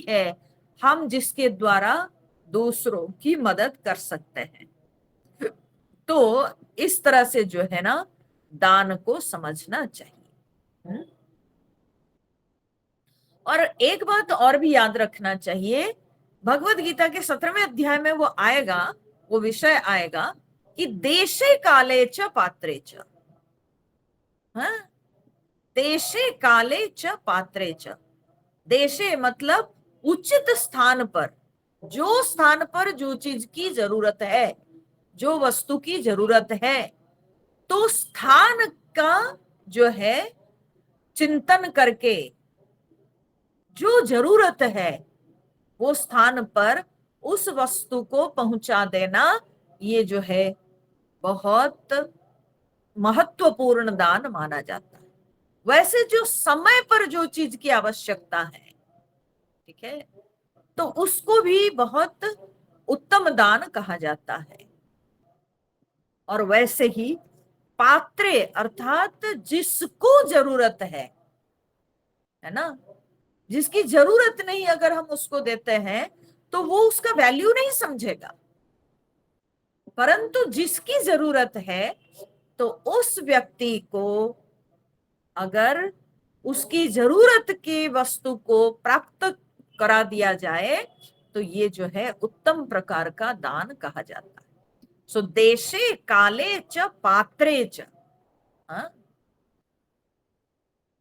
है हम जिसके द्वारा दूसरों की मदद कर सकते हैं। तो इस तरह से जो है ना दान को समझना चाहिए। और एक बात और भी याद रखना चाहिए, भगवत गीता के 17वें अध्याय में वो आएगा, वो विषय आएगा कि देशे काले च पात्रे च, हाँ, देशे काले च पात्रे च। देशे मतलब उचित स्थान पर, जो स्थान पर जो चीज की जरूरत है, जो वस्तु की जरूरत है, तो स्थान का जो है चिंतन करके जो जरूरत है वो स्थान पर उस वस्तु को पहुंचा देना, ये जो है बहुत महत्वपूर्ण दान माना जाता है। वैसे जो समय पर जो चीज की आवश्यकता है, ठीक है, तो उसको भी बहुत उत्तम दान कहा जाता है। और वैसे ही पात्रे अर्थात जिसको जरूरत है ना, जिसकी जरूरत नहीं अगर हम उसको देते हैं तो वो उसका वैल्यू नहीं समझेगा, परंतु जिसकी जरूरत है तो उस व्यक्ति को अगर उसकी जरूरत की वस्तु को प्राप्त करा दिया जाए तो ये जो है उत्तम प्रकार का दान कहा जाता है। सो देशे काले च पात्रे च, हाँ?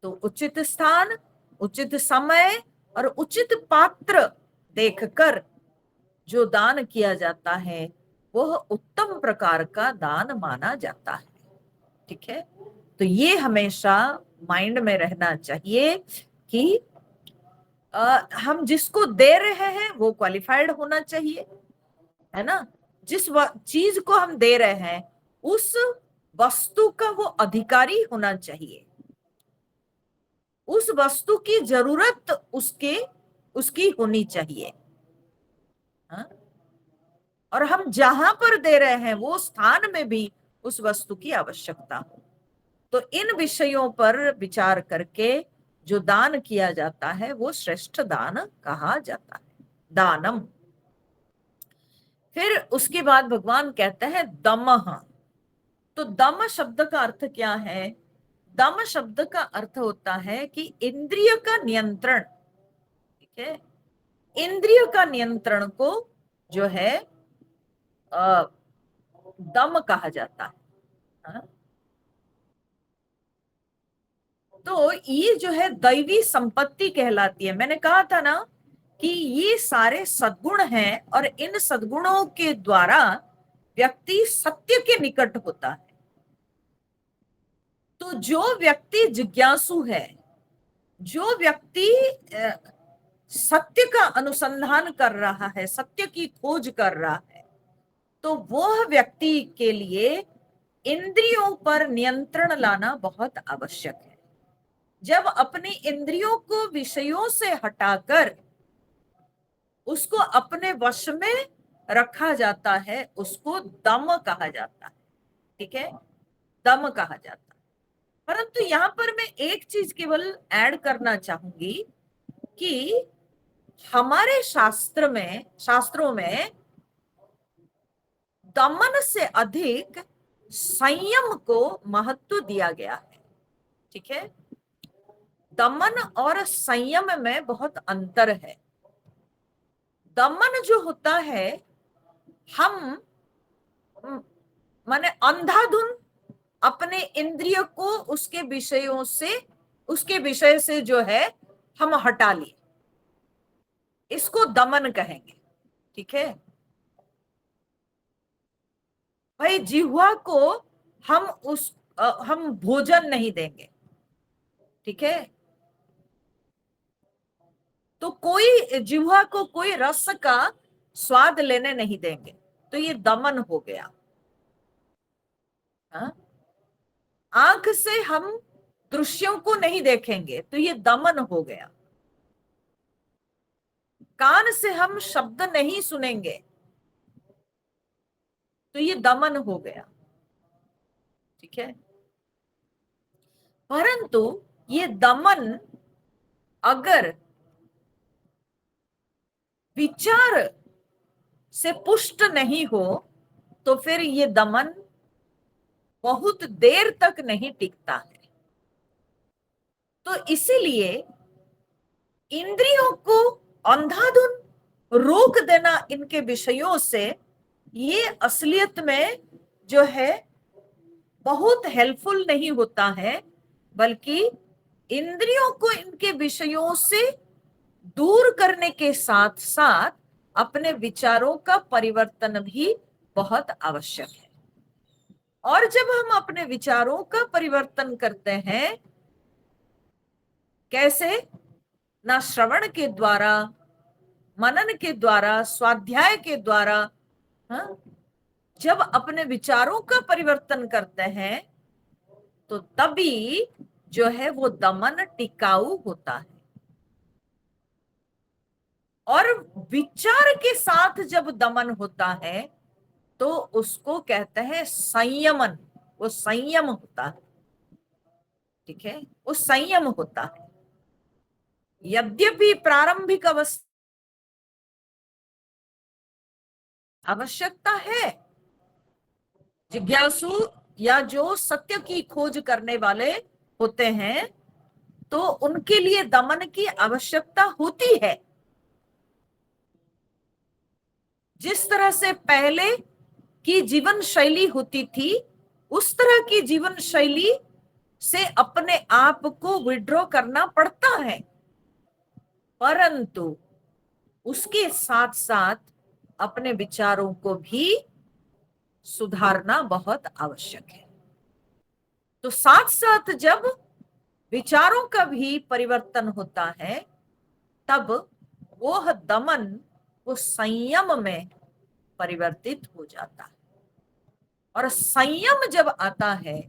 तो उचित स्थान, उचित समय और उचित पात्र देखकर जो दान किया जाता है वह उत्तम प्रकार का दान माना जाता है। ठीक है, तो ये हमेशा माइंड में रहना चाहिए कि हम जिसको दे रहे हैं वो क्वालिफाइड होना चाहिए, है ना। जिस चीज को हम दे रहे हैं उस वस्तु का वो अधिकारी होना चाहिए, उस वस्तु की जरूरत उसकी होनी चाहिए, हाँ? और हम जहां पर दे रहे हैं वो स्थान में भी उस वस्तु की आवश्यकता हो। तो इन विषयों पर विचार करके जो दान किया जाता है वो श्रेष्ठ दान कहा जाता है, दानम। फिर उसके बाद भगवान कहते हैं दमः। तो दम शब्द का अर्थ क्या है? दम शब्द का अर्थ होता है कि इंद्रिय का नियंत्रण। ठीक है, इंद्रिय का नियंत्रण को जो है दम कहा जाता है, हाँ? तो ये जो है दैवी संपत्ति कहलाती है। मैंने कहा था ना कि ये सारे सद्गुण हैं और इन सद्गुणों के द्वारा व्यक्ति सत्य के निकट होता है। तो जो व्यक्ति जिज्ञासु है, जो व्यक्ति सत्य का अनुसंधान कर रहा है, सत्य की खोज कर रहा है, तो वह व्यक्ति के लिए इंद्रियों पर नियंत्रण लाना बहुत आवश्यक है। जब अपनी इंद्रियों को विषयों से हटाकर उसको अपने वश में रखा जाता है उसको दम कहा जाता है। ठीक है, दम कहा जाता है। परंतु यहां पर मैं एक चीज केवल ऐड करना चाहूंगी कि हमारे शास्त्रों में दमन से अधिक संयम को महत्व दिया गया है। ठीक है, दमन और संयम में बहुत अंतर है। दमन जो होता है, हम माने अंधाधुन अपने इंद्रिय को उसके विषय से जो है हम हटा लिए, इसको दमन कहेंगे। ठीक है भाई, जिह्वा को हम भोजन नहीं देंगे। ठीक है, तो कोई जिह्वा को कोई रस का स्वाद लेने नहीं देंगे, तो ये दमन हो गया। हाँ? आंख से हम दृश्यों को नहीं देखेंगे तो ये दमन हो गया। कान से हम शब्द नहीं सुनेंगे तो ये दमन हो गया। ठीक है, परंतु ये दमन अगर विचार से पुष्ट नहीं हो तो फिर ये दमन बहुत देर तक नहीं टिकता है। तो इसीलिए इंद्रियों को अंधाधुन रोक देना इनके विषयों से, ये असलियत में जो है बहुत हेल्पफुल नहीं होता है, बल्कि इंद्रियों को इनके विषयों से दूर करने के साथ साथ अपने विचारों का परिवर्तन भी बहुत आवश्यक है। और जब हम अपने विचारों का परिवर्तन करते हैं, कैसे? ना श्रवण के द्वारा, मनन के द्वारा, स्वाध्याय के द्वारा। हाँ? जब अपने विचारों का परिवर्तन करते हैं तो तभी जो है वो दमन टिकाऊ होता है। और विचार के साथ जब दमन होता है तो उसको कहते हैं संयमन। वो संयम होता है, ठीक है, वो संयम होता है। यद्यपि प्रारंभिक आवश्यकता है, जिज्ञासु या जो सत्य की खोज करने वाले होते हैं तो उनके लिए दमन की आवश्यकता होती है। जिस तरह से पहले की जीवन शैली होती थी, उस तरह की जीवन शैली से अपने आप को विड्रॉ करना पड़ता है, परंतु उसके साथ साथ अपने विचारों को भी सुधारना बहुत आवश्यक है। तो साथ साथ जब विचारों का भी परिवर्तन होता है, तब वो दमन वो संयम में परिवर्तित हो जाता है। और संयम जब आता है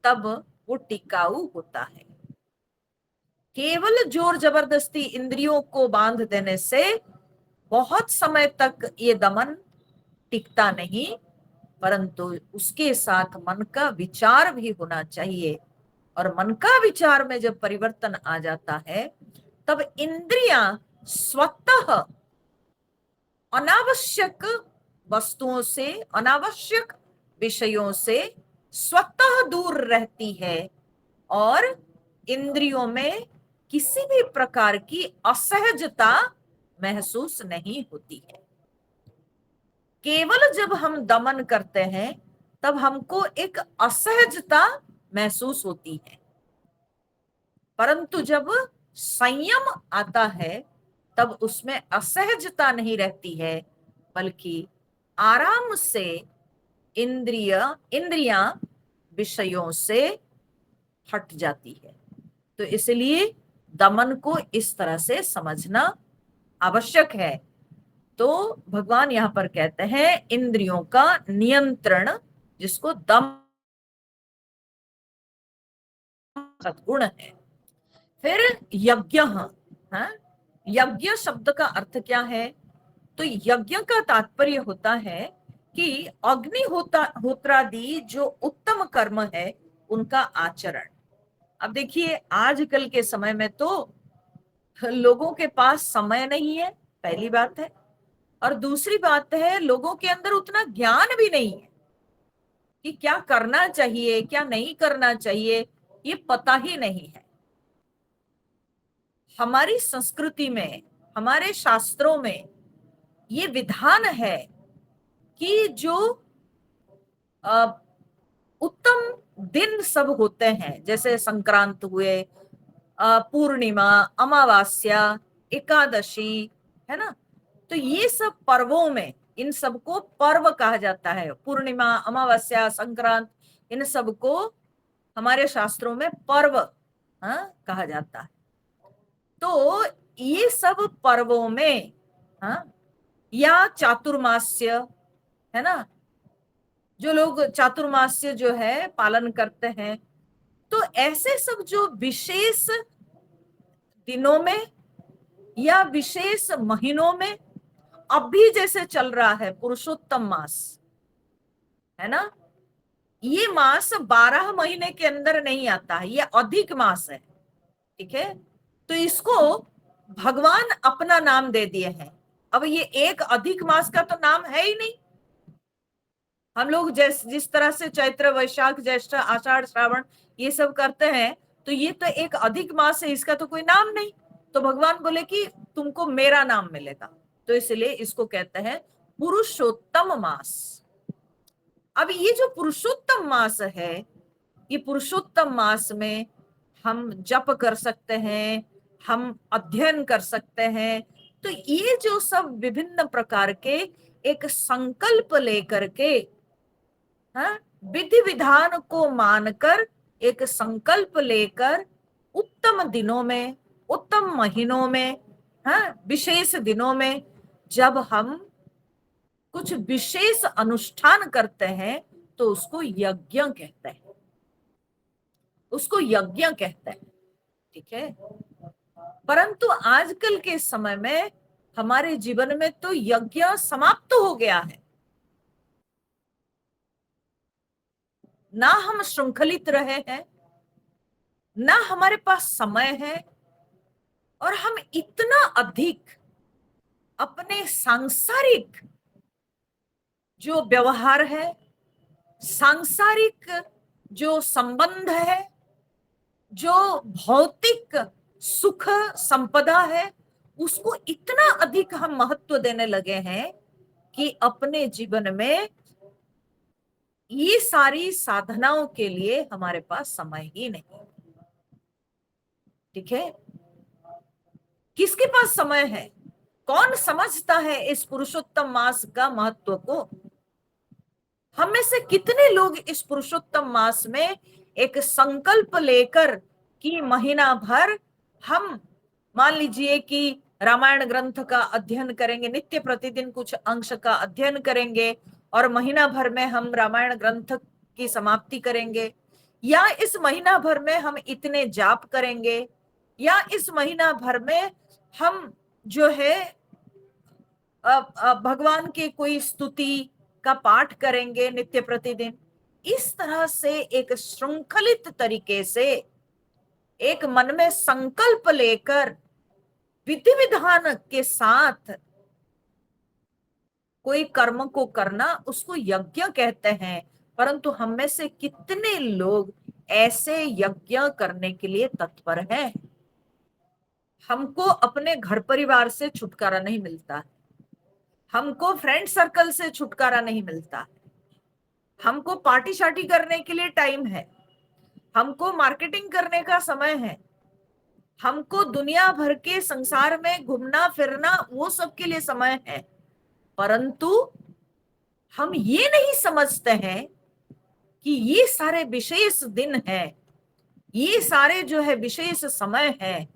तब वो टिकाऊ होता है। केवल जोर जबरदस्ती इंद्रियों को बांध देने से बहुत समय तक ये दमन टिकता नहीं, परंतु उसके साथ मन का विचार भी होना चाहिए। और मन का विचार में जब परिवर्तन आ जाता है तब इंद्रियां स्वतः अनावश्यक वस्तुओं से, अनावश्यक विषयों से स्वतः दूर रहती है और इंद्रियों में किसी भी प्रकार की असहजता महसूस नहीं होती है। केवल जब हम दमन करते हैं तब हमको एक असहजता महसूस होती है, परंतु जब संयम आता है तब उसमें असहजता नहीं रहती है, बल्कि आराम से इंद्रियां विषयों से हट जाती है। तो इसलिए दमन को इस तरह से समझना आवश्यक है। तो भगवान यहां पर कहते हैं इंद्रियों का नियंत्रण, जिसको दम सद्गुण है। फिर यज्ञ, हाँ, यज्ञ शब्द का अर्थ क्या है? तो यज्ञ का तात्पर्य होता है कि अग्निहोत्रादि जो उत्तम कर्म है उनका आचरण। अब देखिए आजकल के समय में तो लोगों के पास समय नहीं है, पहली बात है, और दूसरी बात है लोगों के अंदर उतना ज्ञान भी नहीं है कि क्या करना चाहिए क्या नहीं करना चाहिए, ये पता ही नहीं है। हमारी संस्कृति में, हमारे शास्त्रों में ये विधान है कि जो उत्तम दिन सब होते हैं, जैसे संक्रांत हुए, पूर्णिमा, अमावास्या, एकादशी, है ना, तो ये सब पर्वों में इन सबको पर्व कहा जाता है। पूर्णिमा, अमावस्या, संक्रांत, इन सबको हमारे शास्त्रों में पर्व, हाँ, कहा जाता है। तो ये सब पर्वों में, हाँ, या चातुर्मास्य, है ना, जो लोग चातुर्मास्य जो है पालन करते हैं, तो ऐसे सब जो विशेष दिनों में या विशेष महीनों में, अभी जैसे चल रहा है पुरुषोत्तम मास, है ना, ये मास 12 महीने के अंदर नहीं आता है, ये अधिक मास है, ठीक है। तो इसको भगवान अपना नाम दे दिए हैं अब ये एक अधिक मास का तो नाम है ही नहीं। हम लोग जिस तरह से चैत्र वैशाख ज्येष्ठ आषाढ़ श्रावण ये सब करते हैं, तो ये तो एक अधिक मास है, इसका तो कोई नाम नहीं। तो भगवान बोले कि तुमको मेरा नाम मिलेगा, तो इसलिए इसको कहते हैं पुरुषोत्तम मास। अब ये जो पुरुषोत्तम मास है, ये पुरुषोत्तम मास में हम जप कर सकते हैं, हम अध्ययन कर सकते हैं। तो ये जो सब विभिन्न प्रकार के एक संकल्प लेकर के, हाँ, विधि विधान को मानकर, एक संकल्प लेकर उत्तम दिनों में, उत्तम महीनों में, हाँ, विशेष दिनों में जब हम कुछ विशेष अनुष्ठान करते हैं तो उसको यज्ञ कहते हैं, उसको यज्ञ कहते हैं। ठीक है। परंतु आजकल के समय में हमारे जीवन में तो यज्ञ समाप्त हो गया है। ना हम श्रृंखलित रहे हैं, ना हमारे पास समय है, और हम इतना अधिक अपने सांसारिक जो व्यवहार है, सांसारिक जो संबंध है, जो भौतिक सुख संपदा है, उसको इतना अधिक हम महत्व देने लगे हैं कि अपने जीवन में ये सारी साधनाओं के लिए हमारे पास समय ही नहीं। ठीक है। किसके पास समय है? कौन समझता है इस पुरुषोत्तम मास का महत्व को? हम में से कितने लोग इस पुरुषोत्तम मास में एक संकल्प लेकर कि महीना भर हम, मान लीजिए कि रामायण ग्रंथ का अध्ययन करेंगे, नित्य प्रतिदिन कुछ अंश का अध्ययन करेंगे, और महीना भर में हम रामायण ग्रंथ की समाप्ति करेंगे, या इस महीना भर में हम इतने जाप करेंगे, या इस महीना भर में हम जो है भगवान के कोई स्तुति का पाठ करेंगे नित्य प्रतिदिन। इस तरह से एक श्रृंखलित तरीके से एक मन में संकल्प लेकर विधि विधान के साथ कोई कर्म को करना, उसको यज्ञ कहते हैं। परंतु हम में से कितने लोग ऐसे यज्ञ करने के लिए तत्पर हैं? हमको अपने घर परिवार से छुटकारा नहीं मिलता, हमको फ्रेंड सर्कल से छुटकारा नहीं मिलता, हमको पार्टी शार्टी करने के लिए टाइम है, हमको मार्केटिंग करने का समय है, हमको दुनिया भर के संसार में घूमना फिरना वो सब के लिए समय है। परंतु हम ये नहीं समझते हैं कि ये सारे विशेष दिन है, ये सारे जो है विशेष समय है,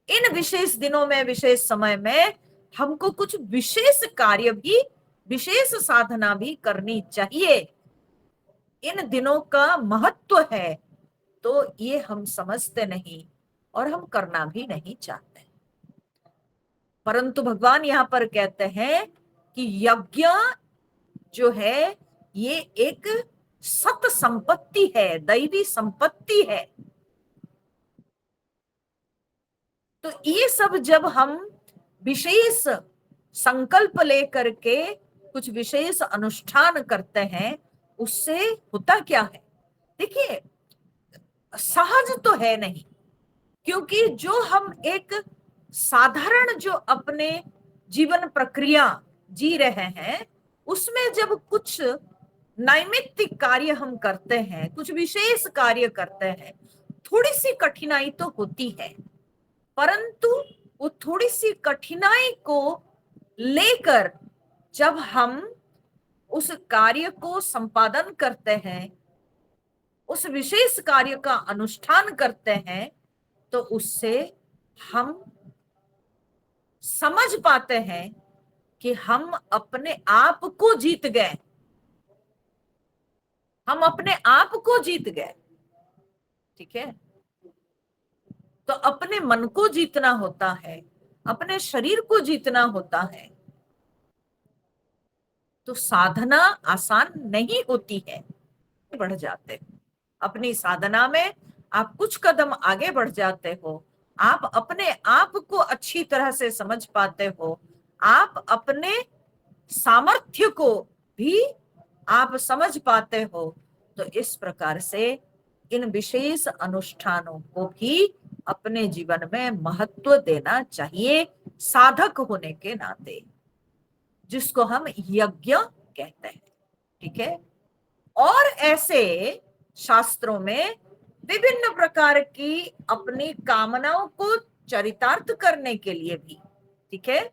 इन विशेष दिनों में, विशेष समय में हमको कुछ विशेष कार्य भी, विशेष साधना भी करनी चाहिए। इन दिनों का महत्व है, तो ये हम समझते नहीं और हम करना भी नहीं चाहते। परंतु भगवान यहां पर कहते हैं कि यज्ञ जो है ये एक सत संपत्ति है, दैवी संपत्ति है। तो ये सब जब हम विशेष संकल्प लेकर के कुछ विशेष अनुष्ठान करते हैं, उससे होता क्या है? देखिए, सहज तो है नहीं, क्योंकि जो हम एक साधारण जो अपने जीवन प्रक्रिया जी रहे हैं, उसमें जब कुछ नैमित्तिक कार्य हम करते हैं, कुछ विशेष कार्य करते हैं, थोड़ी सी कठिनाई तो होती है। परंतु वो थोड़ी सी कठिनाई को लेकर जब हम उस कार्य को संपादन करते हैं, उस विशेष कार्य का अनुष्ठान करते हैं, तो उससे हम समझ पाते हैं कि हम अपने आप को जीत गए, हम अपने आप को जीत गए। ठीक है। तो अपने मन को जीतना होता है, अपने शरीर को जीतना होता है। तो साधना आसान नहीं होती है। बढ़ जाते हो अपनी साधना में, आप कुछ कदम आगे बढ़ जाते हो, आप अपने आप को अच्छी तरह से समझ पाते हो, आप अपने सामर्थ्य को भी आप समझ पाते हो। तो इस प्रकार से इन विशेष अनुष्ठानों को भी अपने जीवन में महत्व देना चाहिए, साधक होने के नाते, जिसको हम यज्ञ कहते हैं। ठीक है। और ऐसे शास्त्रों में विभिन्न प्रकार की अपनी कामनाओं को चरितार्थ करने के लिए भी, ठीक है,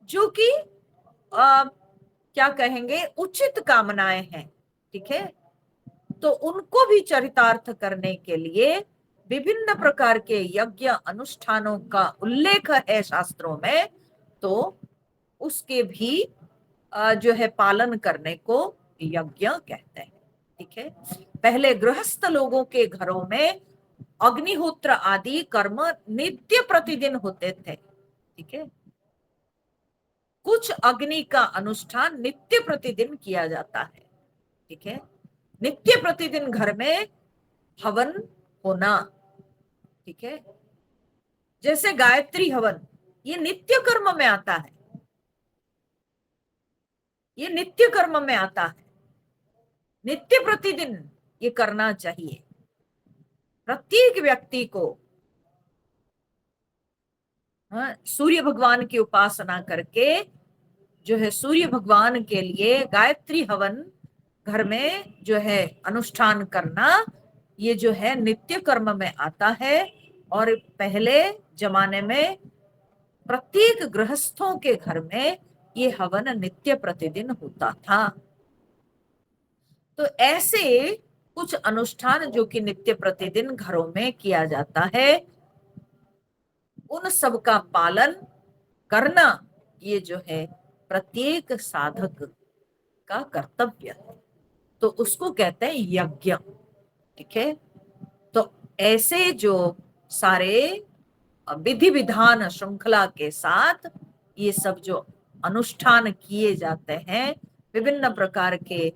जो कि क्या कहेंगे, उचित कामनाएं हैं। ठीक है। तो उनको भी चरितार्थ करने के लिए विभिन्न प्रकार के यज्ञ अनुष्ठानों का उल्लेख है शास्त्रों में। तो उसके भी जो है पालन करने को यज्ञ कहते हैं। ठीक है। पहले गृहस्थ लोगों के घरों में अग्निहोत्र आदि कर्म नित्य प्रतिदिन होते थे। ठीक है। कुछ अग्नि का अनुष्ठान नित्य प्रतिदिन किया जाता है। ठीक है। नित्य प्रतिदिन घर में हवन होना। ठीक है। जैसे गायत्री हवन, ये नित्य कर्म में आता है। ये नित्य कर्म में आता है, नित्य प्रतिदिन ये करना चाहिए प्रत्येक व्यक्ति को। सूर्य भगवान की उपासना करके जो है सूर्य भगवान के लिए गायत्री हवन घर में जो है अनुष्ठान करना, ये जो है नित्य कर्म में आता है। और पहले जमाने में प्रत्येक गृहस्थों के घर में ये हवन नित्य प्रतिदिन होता था। तो ऐसे कुछ अनुष्ठान जो कि नित्य प्रतिदिन घरों में किया जाता है, उन सब का पालन करना ये जो है प्रत्येक साधक का कर्तव्य है। तो उसको कहते हैं यज्ञ। ठीक है। तो ऐसे जो सारे विधि विधान श्रृंखला के साथ ये सब जो अनुष्ठान किए जाते हैं, विभिन्न प्रकार के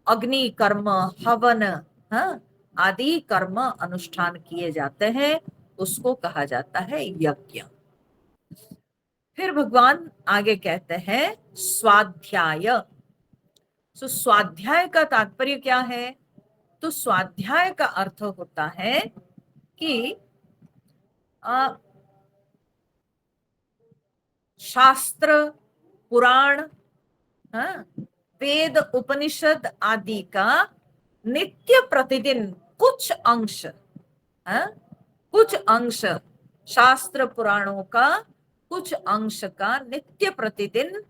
अग्नि कर्म, हवन, हाँ, आदि कर्म अनुष्ठान किए जाते हैं, उसको कहा जाता है यज्ञ। फिर भगवान आगे कहते हैं स्वाध्याय। तो स्वाध्याय का तात्पर्य क्या है? तो स्वाध्याय का अर्थ होता है कि शास्त्र, पुराण, हाँ, वेद, उपनिषद आदि का नित्य प्रतिदिन कुछ अंश, हाँ, कुछ अंश शास्त्र पुराणों का कुछ अंश का नित्य प्रतिदिन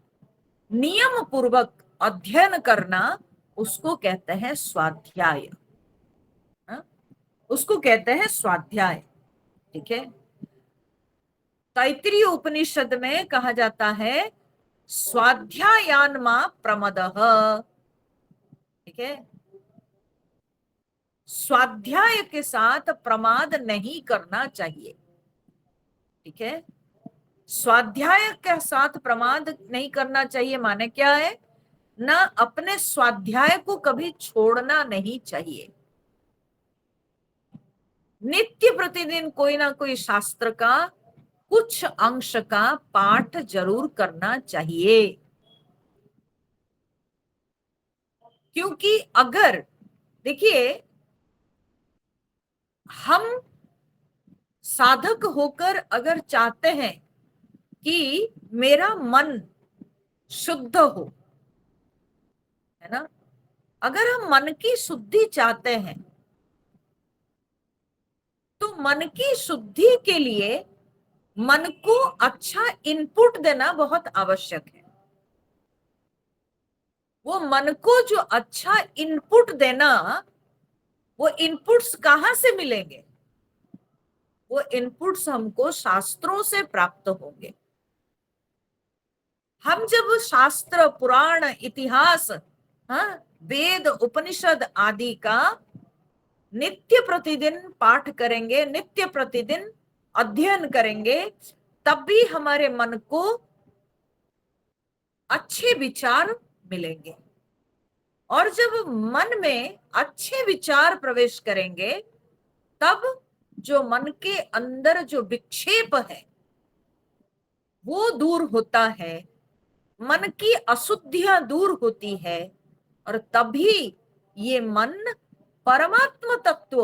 नियम पूर्वक अध्ययन करना, उसको कहते हैं स्वाध्याय। उसको कहते हैं स्वाध्याय। ठीक है। तैत्तिरीय उपनिषद में कहा जाता है स्वाध्यायान्मा प्रमदः। ठीक है। स्वाध्याय के साथ प्रमाद नहीं करना चाहिए। ठीक है। स्वाध्याय के साथ प्रमाद नहीं करना चाहिए माने क्या है? ना अपने स्वाध्याय को कभी छोड़ना नहीं चाहिए। नित्य प्रतिदिन कोई ना कोई शास्त्र का कुछ अंश का पाठ जरूर करना चाहिए। क्योंकि अगर देखिए, हम साधक होकर अगर चाहते हैं कि मेरा मन शुद्ध हो, है ना, अगर हम मन की शुद्धि चाहते हैं तो मन की शुद्धि के लिए मन को अच्छा इनपुट देना बहुत आवश्यक है। वो मन को जो अच्छा इनपुट देना, वो इनपुट्स कहां से मिलेंगे? वो इनपुट्स हमको शास्त्रों से प्राप्त होंगे। हम जब शास्त्र, पुराण, इतिहास, हाँ, वेद, उपनिषद आदि का नित्य प्रतिदिन पाठ करेंगे, नित्य प्रतिदिन अध्ययन करेंगे, तब भी हमारे मन को अच्छे विचार मिलेंगे। और जब मन में अच्छे विचार प्रवेश करेंगे, तब जो मन के अंदर जो विक्षेप है, वो दूर होता है, मन की अशुद्धियां दूर होती है, और तभी ये मन परमात्म तत्व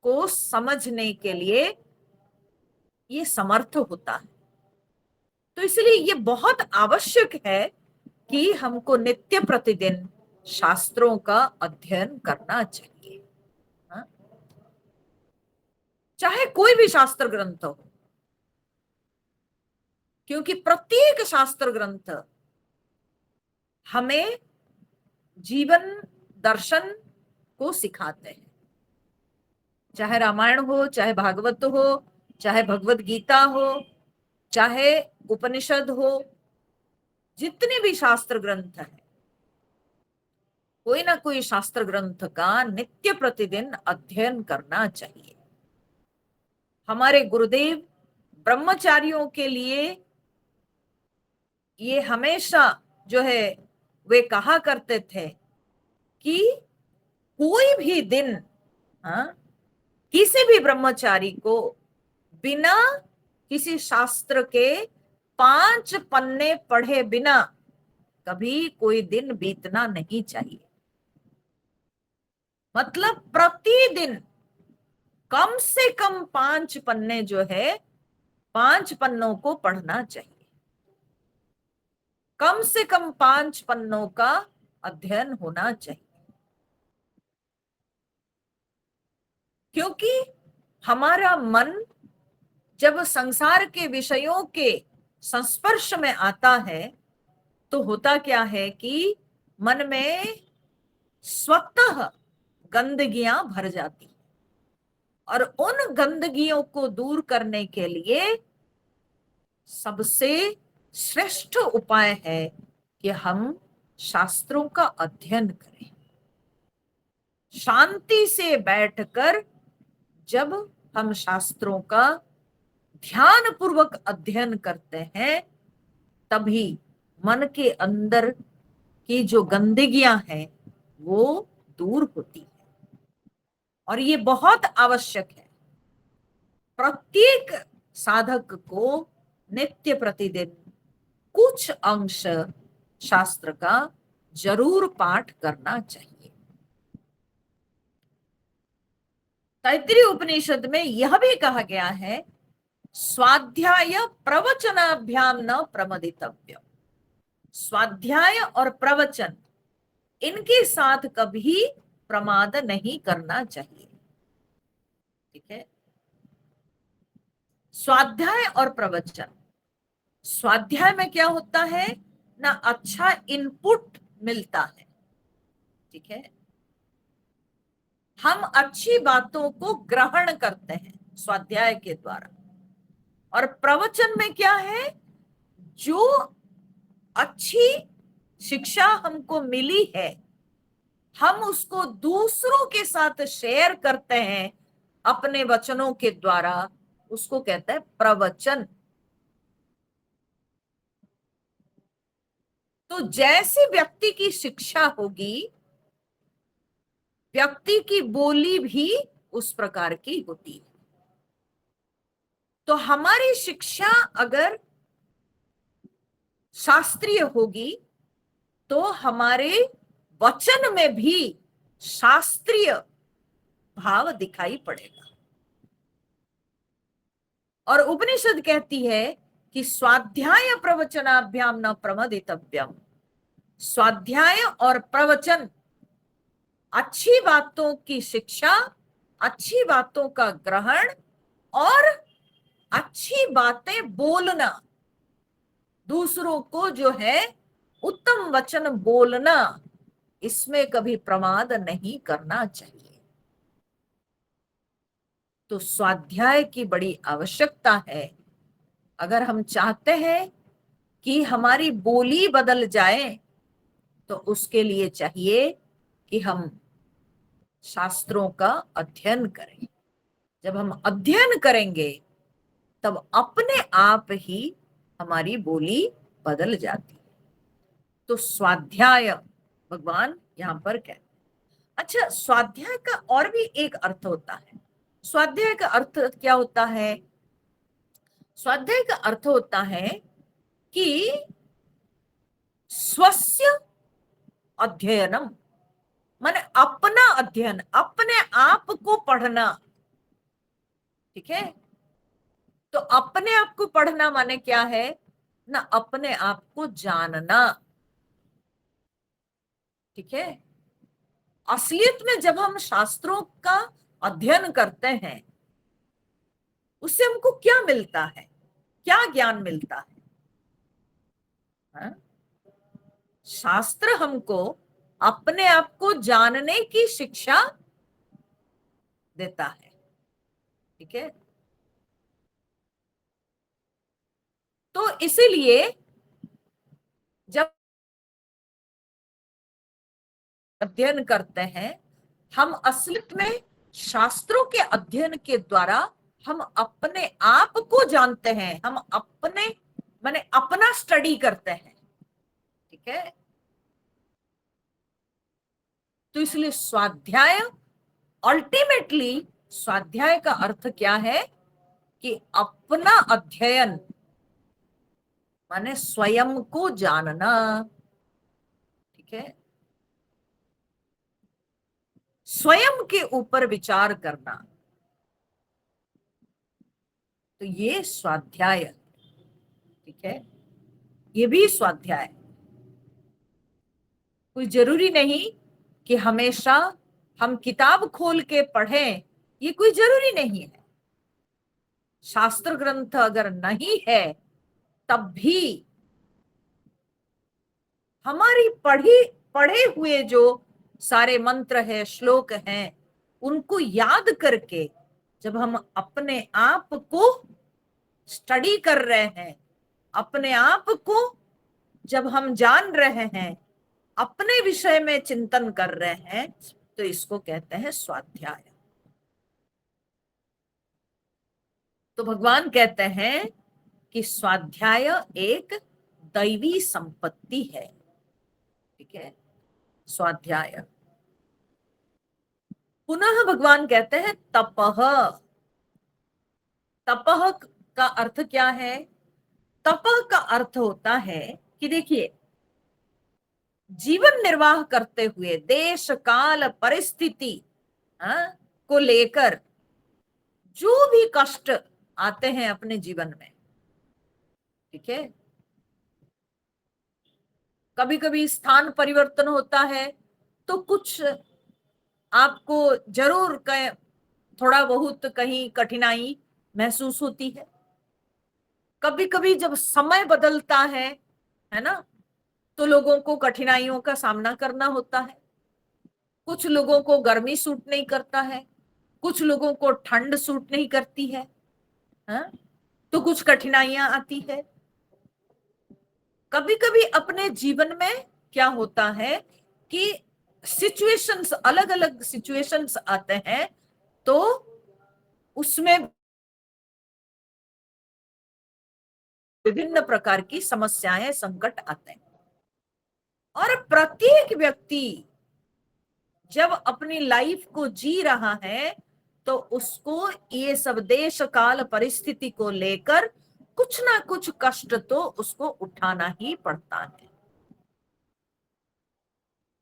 को समझने के लिए ये समर्थ होता है। तो इसलिए ये बहुत आवश्यक है कि हमको नित्य प्रतिदिन शास्त्रों का अध्ययन करना चाहिए। हाँ? चाहे कोई भी शास्त्र ग्रंथ हो, क्योंकि प्रत्येक शास्त्र ग्रंथ हमें जीवन दर्शन को सिखाते हैं। चाहे रामायण हो, चाहे भागवत हो, चाहे भगवत गीता हो, चाहे उपनिषद हो, जितने भी शास्त्र ग्रंथ हैं, कोई ना कोई शास्त्र ग्रंथ का नित्य प्रतिदिन अध्ययन करना चाहिए। हमारे गुरुदेव ब्रह्मचारियों के लिए ये हमेशा जो है वे कहा करते थे कि कोई भी दिन, हाँ, किसी भी ब्रह्मचारी को बिना किसी शास्त्र के 5 पन्ने पढ़े बिना कभी कोई दिन बीतना नहीं चाहिए। मतलब प्रतिदिन कम से कम 5 पन्ने जो है, 5 पन्नों को पढ़ना चाहिए। कम से कम 5 पन्नों का अध्ययन होना चाहिए, क्योंकि हमारा मन जब संसार के विषयों के संस्पर्श में आता है तो होता क्या है कि मन में स्वतः गंदगियां भर जाती, और उन गंदगियों को दूर करने के लिए सबसे श्रेष्ठ उपाय है कि हम शास्त्रों का अध्ययन करें। शांति से बैठकर जब हम शास्त्रों का ध्यान पूर्वक अध्ययन करते हैं, तभी मन के अंदर की जो गंदगियां हैं वो दूर होती है। और ये बहुत आवश्यक है। प्रत्येक साधक को नित्य प्रतिदिन कुछ अंश शास्त्र का जरूर पाठ करना चाहिए। तैत्तिरीय उपनिषद में यह भी कहा गया है, स्वाध्याय प्रवचनाभ्याम न प्रमदितव्य। स्वाध्याय और प्रवचन, इनके साथ कभी प्रमाद नहीं करना चाहिए। ठीक है। स्वाध्याय और प्रवचन, स्वाध्याय में क्या होता है ना, अच्छा इनपुट मिलता है। ठीक है। हम अच्छी बातों को ग्रहण करते हैं स्वाध्याय के द्वारा। और प्रवचन में क्या है, जो अच्छी शिक्षा हमको मिली है हम उसको दूसरों के साथ शेयर करते हैं अपने वचनों के द्वारा, उसको कहते हैं प्रवचन। तो जैसी व्यक्ति की शिक्षा होगी, व्यक्ति की बोली भी उस प्रकार की होती है। तो हमारी शिक्षा अगर शास्त्रीय होगी तो हमारे वचन में भी शास्त्रीय भाव दिखाई पड़ेगा। और उपनिषद कहती है कि स्वाध्याय प्रवचनाभ्याम न प्रमदितव्यम। स्वाध्याय और प्रवचन, अच्छी बातों की शिक्षा, अच्छी बातों का ग्रहण और अच्छी बातें बोलना, दूसरों को जो है उत्तम वचन बोलना, इसमें कभी प्रमाद नहीं करना चाहिए। तो स्वाध्याय की बड़ी आवश्यकता है। अगर हम चाहते हैं कि हमारी बोली बदल जाए तो उसके लिए चाहिए कि हम शास्त्रों का अध्ययन करें। जब हम अध्ययन करेंगे तब अपने आप ही हमारी बोली बदल जाती है। तो स्वाध्याय भगवान यहां पर कहते हैं। अच्छा, स्वाध्याय का और भी एक अर्थ होता है। स्वाध्याय का अर्थ क्या होता है? स्वाध्याय का अर्थ होता है कि स्वस्य अध्ययनम, माने अपना अध्ययन, अपने आप को पढ़ना। ठीक है, तो अपने आप को पढ़ना माने क्या है ना, अपने आप को जानना। ठीक है, असलियत में जब हम शास्त्रों का अध्ययन करते हैं, उससे हमको क्या मिलता है, क्या ज्ञान मिलता है? हाँ? शास्त्र हमको अपने आप को जानने की शिक्षा देता है। ठीक है, तो इसीलिए जब अध्ययन करते हैं, हम असलियत में शास्त्रों के अध्ययन के द्वारा हम अपने आप को जानते हैं, हम अपने माने अपना स्टडी करते हैं। ठीक है, तो इसलिए स्वाध्याय, अल्टीमेटली स्वाध्याय का अर्थ क्या है कि अपना अध्ययन माने स्वयं को जानना। ठीक है, स्वयं के ऊपर विचार करना, तो ये स्वाध्याय। ठीक है, ये भी स्वाध्याय। कोई जरूरी नहीं कि हमेशा हम किताब खोल के पढ़ें, ये कोई जरूरी नहीं है। शास्त्र ग्रंथ अगर नहीं है तब भी हमारी पढ़े हुए जो सारे मंत्र है, श्लोक हैं, उनको याद करके जब हम अपने आप को स्टडी कर रहे हैं, अपने आप को जब हम जान रहे हैं, अपने विषय में चिंतन कर रहे हैं, तो इसको कहते हैं स्वाध्याय। तो भगवान कहते हैं कि स्वाध्याय एक दैवी संपत्ति है। ठीक है, स्वाध्याय। पुनः भगवान कहते हैं तपह। तपह का अर्थ क्या है? तपह का अर्थ होता है कि देखिए, जीवन निर्वाह करते हुए देश काल परिस्थिति को लेकर जो भी कष्ट आते हैं अपने जीवन में, ठीक है, कभी कभी स्थान परिवर्तन होता है तो कुछ आपको जरूर थोड़ा बहुत कहीं कठिनाई महसूस होती है। कभी कभी जब समय बदलता है ना, तो लोगों को कठिनाइयों का सामना करना होता है। कुछ लोगों को गर्मी सूट नहीं करता है, कुछ लोगों को ठंड सूट नहीं करती है, हाँ? तो कुछ कठिनाइयां आती है। कभी कभी अपने जीवन में क्या होता है कि सिचुएशंस, अलग अलग सिचुएशंस आते हैं, तो उसमें विभिन्न प्रकार की समस्याएं, संकट आते हैं। और प्रत्येक व्यक्ति जब अपनी लाइफ को जी रहा है तो उसको ये सब देश काल परिस्थिति को लेकर कुछ ना कुछ कष्ट तो उसको उठाना ही पड़ता है।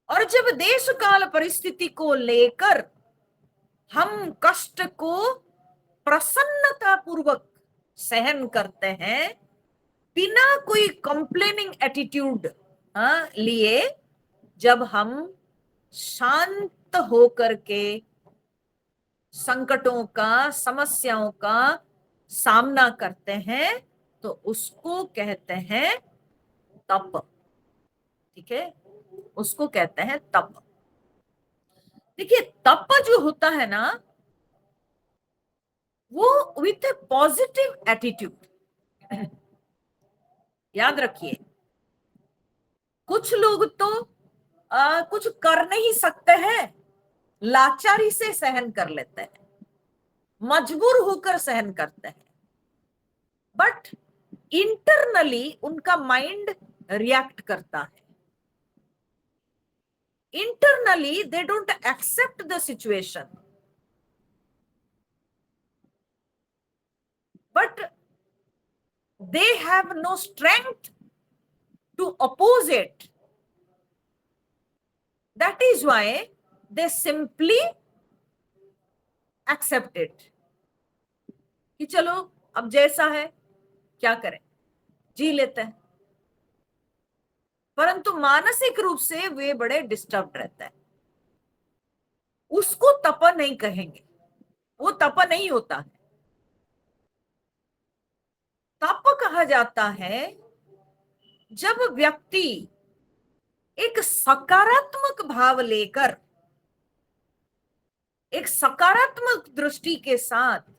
और जब देश काल परिस्थिति को लेकर हम कष्ट को प्रसन्नता पूर्वक सहन करते हैं, बिना कोई कंप्लेनिंग एटीट्यूड लिए, जब हम शांत होकर के संकटों का, समस्याओं का सामना करते हैं, तो उसको कहते हैं तप। ठीक है, उसको कहते हैं तप। देखिए, तप जो होता है ना, वो विथ ए पॉजिटिव एटीट्यूड। याद रखिए, कुछ लोग तो कुछ कर नहीं सकते हैं, लाचारी से सहन कर लेते हैं, मजबूर होकर सहन करते हैं, बट इंटरनली उनका माइंड रिएक्ट करता है। Internally they don't accept the situation, but they have no strength to oppose it. That is why they simply accept it कि चलो अब जैसा है क्या करें, जी लेते हैं। परंतु मानसिक रूप से वे बड़े डिस्टर्ब रहते हैं। उसको तप नहीं कहेंगे, वो तप नहीं होता है। तप कहा जाता है जब व्यक्ति एक सकारात्मक भाव लेकर, एक सकारात्मक दृष्टि के साथ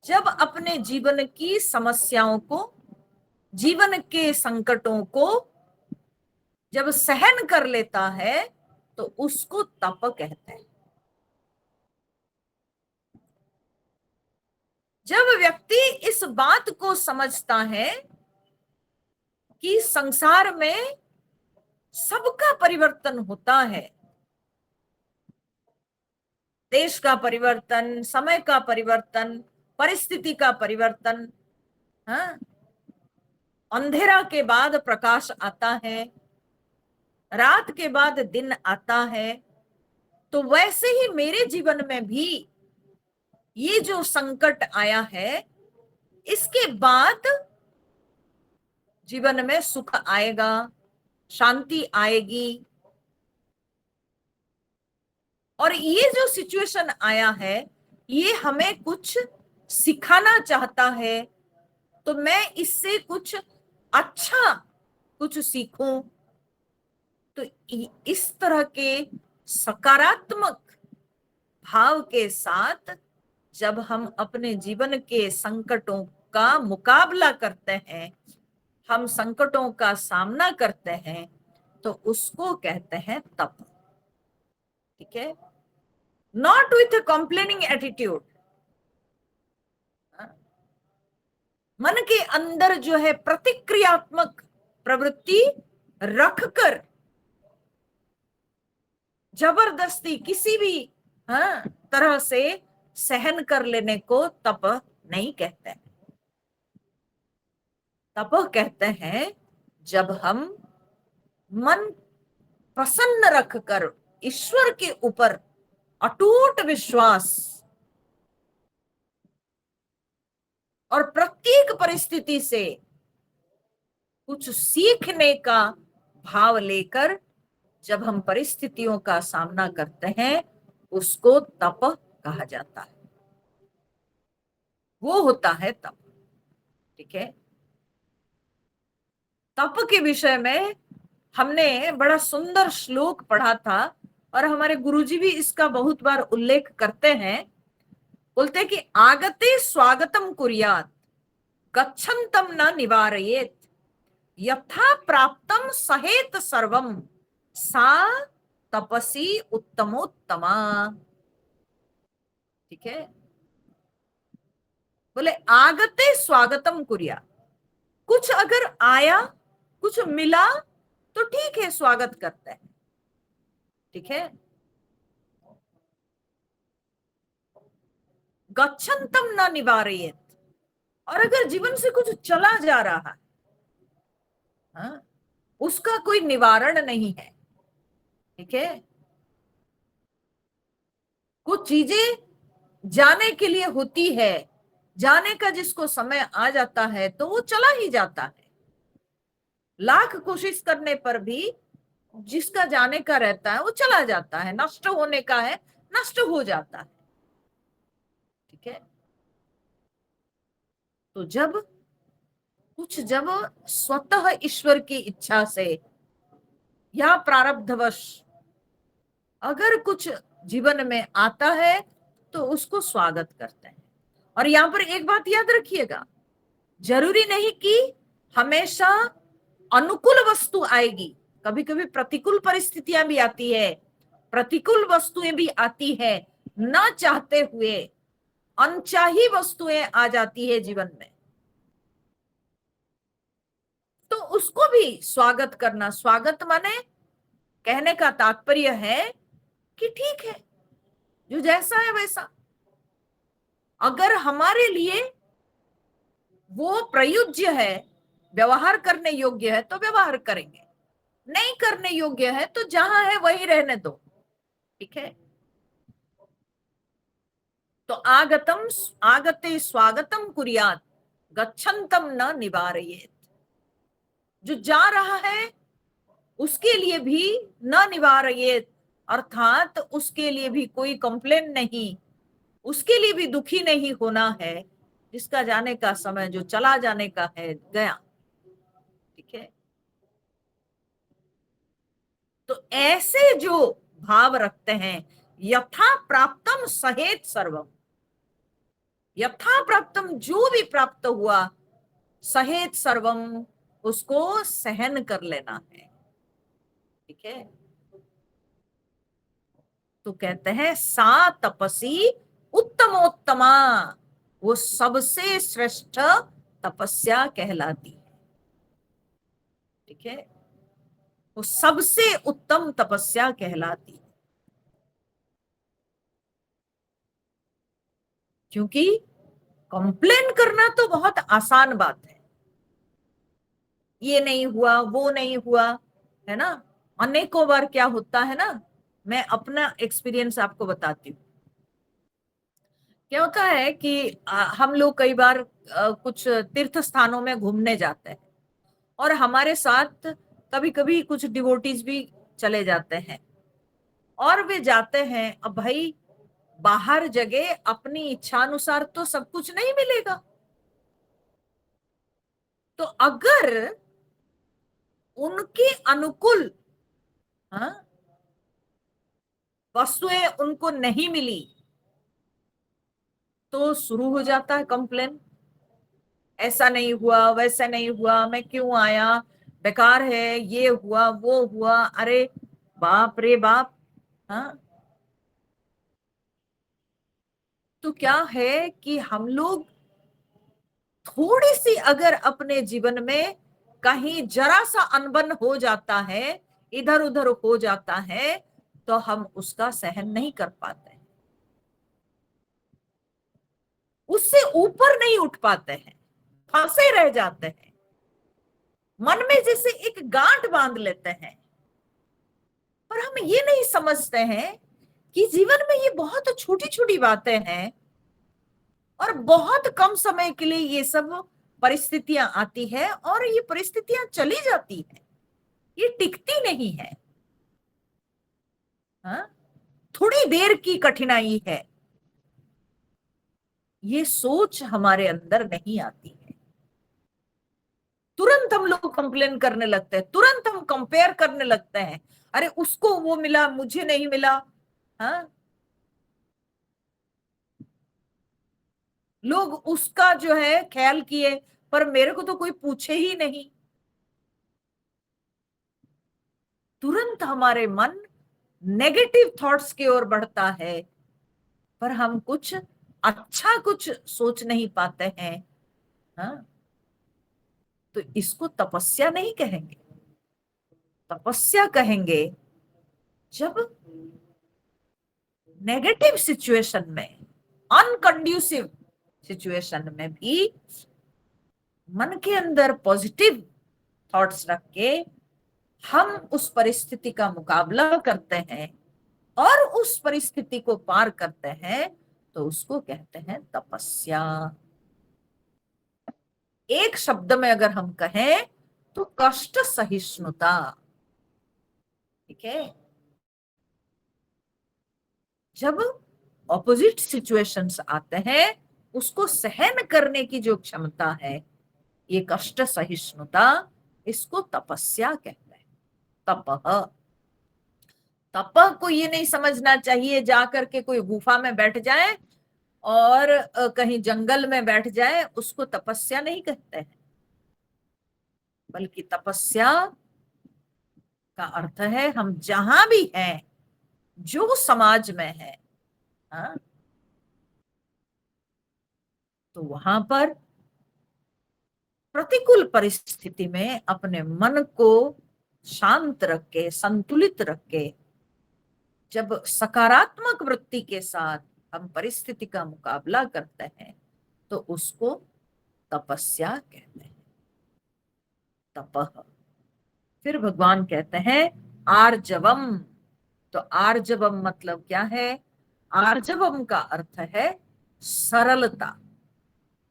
जब अपने जीवन की समस्याओं को, जीवन के संकटों को जब सहन कर लेता है तो उसको तप कहते हैं। जब व्यक्ति इस बात को समझता है कि संसार में सबका परिवर्तन होता है, देश का परिवर्तन, समय का परिवर्तन, परिस्थिति का परिवर्तन, हाँ, अंधेरा के बाद प्रकाश आता है, रात के बाद दिन आता है, तो वैसे ही मेरे जीवन में भी ये जो संकट आया है, इसके बाद जीवन में सुख आएगा, शांति आएगी। और ये जो सिचुएशन आया है ये हमें कुछ सिखाना चाहता है, तो मैं इससे कुछ अच्छा कुछ सीखूं। तो इस तरह के सकारात्मक भाव के साथ जब हम अपने जीवन के संकटों का मुकाबला करते हैं, हम संकटों का सामना करते हैं, तो उसको कहते हैं तप। ठीक है, not with a complaining attitude. मन के अंदर जो है प्रतिक्रियात्मक प्रवृत्ति रखकर जबरदस्ती किसी भी तरह से सहन कर लेने को तप नहीं कहते। तप कहते हैं जब हम मन प्रसन्न रखकर ईश्वर के ऊपर अटूट विश्वास और प्रत्येक परिस्थिति से कुछ सीखने का भाव लेकर जब हम परिस्थितियों का सामना करते हैं, उसको तप कहा जाता है। वो होता है तप। ठीक है, तप के विषय में हमने बड़ा सुंदर श्लोक पढ़ा था और हमारे गुरुजी भी इसका बहुत बार उल्लेख करते हैं। बोलते कि आगते स्वागतम कुर्यात् गच्छन्तम न निवारयेत् यथा प्राप्तम सहेत सर्वम सा तपसी उत्तमोत्तमा। ठीक है, बोले आगते स्वागतम कुर्यात्, कुछ अगर आया, कुछ मिला तो ठीक है, स्वागत करते हैं। ठीक है, गच्छन्तम न निवारयेत्, और अगर जीवन से कुछ चला जा रहा है, हाँ, उसका कोई निवारण नहीं है। ठीक है, कुछ चीजें जाने के लिए होती है, जाने का जिसको समय आ जाता है तो वो चला ही जाता है। लाख कोशिश करने पर भी जिसका जाने का रहता है वो चला जाता है, नष्ट होने का है, नष्ट हो जाता है। ठीक है, तो जब स्वतः ईश्वर की इच्छा से या प्रारब्धवश अगर कुछ जीवन में आता है तो उसको स्वागत करते हैं। और यहां पर एक बात याद रखिएगा, जरूरी नहीं कि हमेशा अनुकूल वस्तु आएगी, कभी कभी प्रतिकूल परिस्थितियां भी आती है, प्रतिकूल वस्तुएं भी आती है, ना चाहते हुए अनचाही वस्तुएं आ जाती है जीवन में, तो उसको भी स्वागत करना। स्वागत माने कहने का तात्पर्य है कि ठीक है, जो जैसा है वैसा। अगर हमारे लिए वो प्रयुज्य है, व्यवहार करने योग्य है तो व्यवहार करेंगे, नहीं करने योग्य है तो जहां है वही रहने दो। ठीक है। तो आगतम आगते स्वागतम कुर्यात, गच्छन्तम न निवारयेत। जो जा रहा है उसके लिए भी न निवारयेत, अर्थात उसके लिए भी कोई कंप्लेन नहीं, उसके लिए भी दुखी नहीं होना है। जिसका जाने का समय, जो चला जाने का है, गया। ठीक है। तो ऐसे जो भाव रखते हैं, यथा प्राप्तम सहेत सर्वम, यथा प्राप्तम जो भी प्राप्त हुआ, सहेत सर्वम उसको सहन कर लेना है। ठीक है। तो कहते हैं सा तपसी उत्तमोत्तमा, वो सबसे श्रेष्ठ तपस्या कहलाती है। ठीक है। वो सबसे उत्तम तपस्या कहलाती है, क्योंकि कंप्लेन करना तो बहुत आसान बात है। ये नहीं हुआ, वो नहीं हुआ, है ना। अनेकों बार क्या होता है ना, मैं अपना एक्सपीरियंस आपको बताती हूँ। क्या होता है कि हम लोग कई बार कुछ तीर्थ स्थानों में घूमने जाते हैं, और हमारे साथ कभी कभी कुछ डिवोटीज भी चले जाते हैं। और वे जाते हैं, अब भाई बाहर जगह अपनी इच्छानुसार तो सब कुछ नहीं मिलेगा। तो अगर उनके अनुकूल, हाँ, वस्तुएं उनको नहीं मिली, तो शुरू हो जाता है कंप्लेन। ऐसा नहीं हुआ, वैसा नहीं हुआ, मैं क्यों आया, बेकार है, ये हुआ वो हुआ। अरे बाप रे बाप। हाँ। तो क्या है कि हम लोग थोड़ी सी अगर अपने जीवन में कहीं जरा सा अनबन हो जाता है, इधर उधर हो जाता है, तो हम उसका सहन नहीं कर पाते, उससे ऊपर नहीं उठ पाते हैं, फंसे रह जाते हैं, मन में जैसे एक गांठ बांध लेते हैं। पर हम ये नहीं समझते हैं कि जीवन में ये बहुत छोटी छोटी बातें हैं, और बहुत कम समय के लिए ये सब परिस्थितियां आती है, और ये परिस्थितियां चली जाती है, ये टिकती नहीं है। हाँ? थोड़ी देर की कठिनाई है, ये सोच हमारे अंदर नहीं आती है। तुरंत हम लोग कंप्लेन करने लगते हैं, तुरंत हम कंपेयर करने लगते हैं, अरे उसको वो मिला, मुझे नहीं मिला। हाँ। लोग उसका जो है ख्याल किए, पर मेरे को तो कोई पूछे ही नहीं। तुरंत हमारे मन नेगेटिव थॉट्स की ओर बढ़ता है, पर हम कुछ अच्छा कुछ सोच नहीं पाते हैं। हाँ। तो इसको तपस्या नहीं कहेंगे, तपस्या कहेंगे जब नेगेटिव सिचुएशन में, अनकंड्यूसिव सिचुएशन में भी मन के अंदर पॉजिटिव थॉट्स रख के हम उस परिस्थिति का मुकाबला करते हैं और उस परिस्थिति को पार करते हैं, तो उसको कहते हैं तपस्या। एक शब्द में अगर हम कहें तो कष्ट सहिष्णुता। ठीक है। जब ऑपोजिट सिचुएशंस आते हैं, उसको सहन करने की जो क्षमता है, ये कष्ट सहिष्णुता, इसको तपस्या कहते हैं। तपह। तपह को ये नहीं समझना चाहिए जाकर के कोई गुफा में बैठ जाए और कहीं जंगल में बैठ जाए, उसको तपस्या नहीं कहते हैं। बल्कि तपस्या का अर्थ है हम जहां भी हैं, जो समाज में है, हाँ, तो वहां पर प्रतिकूल परिस्थिति में अपने मन को शांत रख के, संतुलित रख के, जब सकारात्मक वृत्ति के साथ हम परिस्थिति का मुकाबला करते हैं, तो उसको तपस्या कहते हैं, तपह। फिर भगवान कहते हैं आर्जवम। तो आर्जवम मतलब क्या है? आर्जवम का अर्थ है सरलता।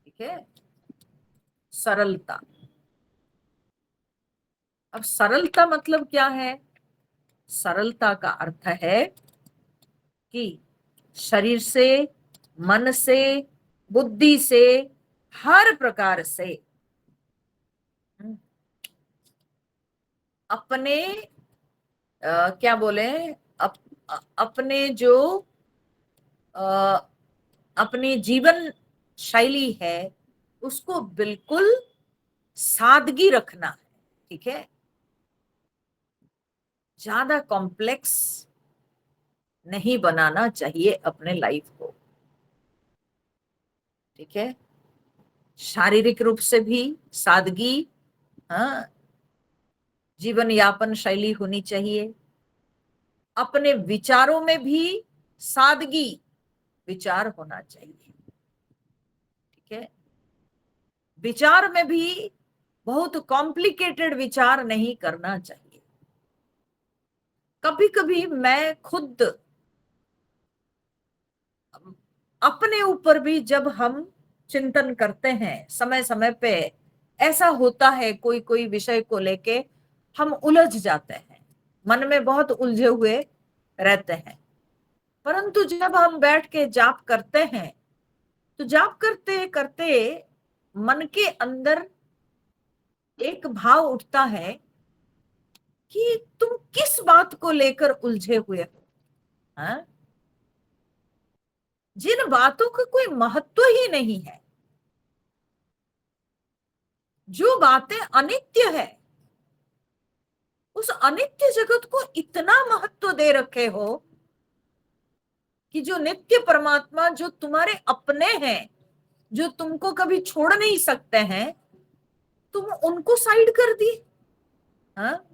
ठीक है, सरलता। अब सरलता मतलब क्या है? सरलता का अर्थ है कि शरीर से, मन से, बुद्धि से, हर प्रकार से हम्म, अपने क्या बोले, अपने जो अ, अपनी जीवन शैली है उसको बिल्कुल सादगी रखना है। ठीक है, ज्यादा कॉम्प्लेक्स नहीं बनाना चाहिए अपने लाइफ को। ठीक है, शारीरिक रूप से भी सादगी, हाँ, जीवन यापन शैली होनी चाहिए। अपने विचारों में भी सादगी विचार होना चाहिए। ठीक है, विचार में भी बहुत कॉम्प्लिकेटेड विचार नहीं करना चाहिए। कभी कभी मैं खुद अपने ऊपर भी जब हम चिंतन करते हैं समय समय पे, ऐसा होता है कोई कोई विषय को लेके हम उलझ जाते हैं, मन में बहुत उलझे हुए रहते हैं। परंतु जब हम बैठ के जाप करते हैं तो जाप करते करते मन के अंदर एक भाव उठता है कि तुम किस बात को लेकर उलझे हुए हो, हाँ? जिन बातों का कोई महत्व ही नहीं है, जो बातें अनित्य है, उस अनित्य जगत को इतना महत्व दे रखे हो कि जो नित्य परमात्मा, जो तुम्हारे अपने हैं, जो तुमको कभी छोड़ नहीं सकते हैं, तुम उनको साइड कर दिए। हाँ,